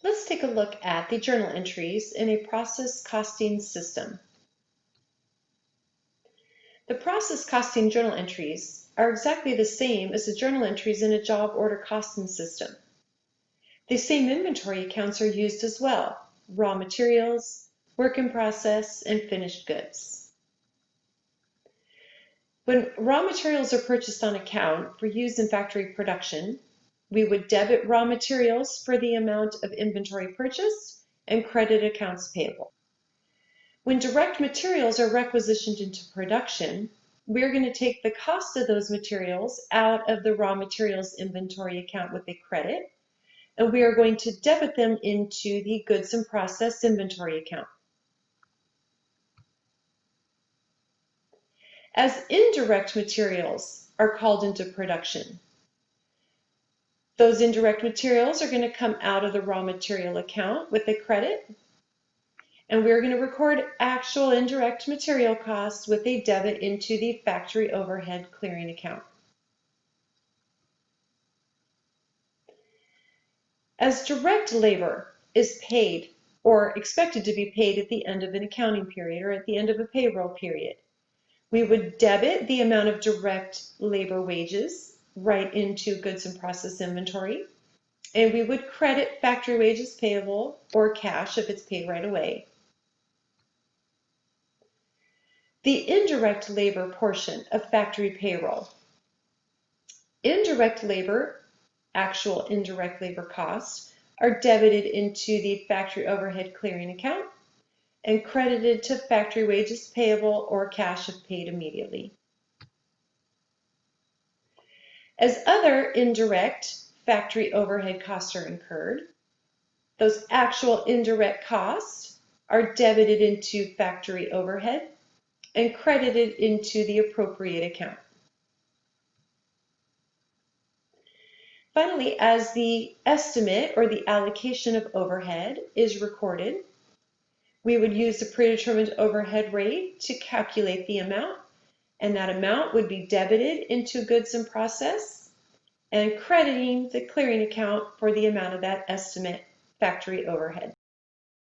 Let's take a look at the journal entries in a process costing system. The process costing journal entries are exactly the same as the journal entries in a job order costing system. The same inventory accounts are used as well: raw materials, work in process, and finished goods. When raw materials are purchased on account for use in factory production, we would debit raw materials for the amount of inventory purchased and credit accounts payable. When direct materials are requisitioned into production, we're going to take the cost of those materials out of the raw materials inventory account with a credit, and we are going to debit them into the goods in process inventory account. As indirect materials are called into production, those indirect materials are going to come out of the raw material account with a credit, and we're going to record actual indirect material costs with a debit into the factory overhead clearing account. As direct labor is paid or expected to be paid at the end of an accounting period or at the end of a payroll period, we would debit the amount of direct labor wages right into goods in process inventory, and we would credit factory wages payable or cash if it's paid right away. The indirect labor portion of factory payroll. Indirect labor, actual indirect labor costs, are debited into the factory overhead clearing account and credited to factory wages payable or cash if paid immediately. As other indirect factory overhead costs are incurred, those actual indirect costs are debited into factory overhead and credited into the appropriate account. Finally, as the estimate or the allocation of overhead is recorded, we would use the predetermined overhead rate to calculate the amount, and that amount would be debited into goods in process and crediting the clearing account for the amount of that estimate factory overhead.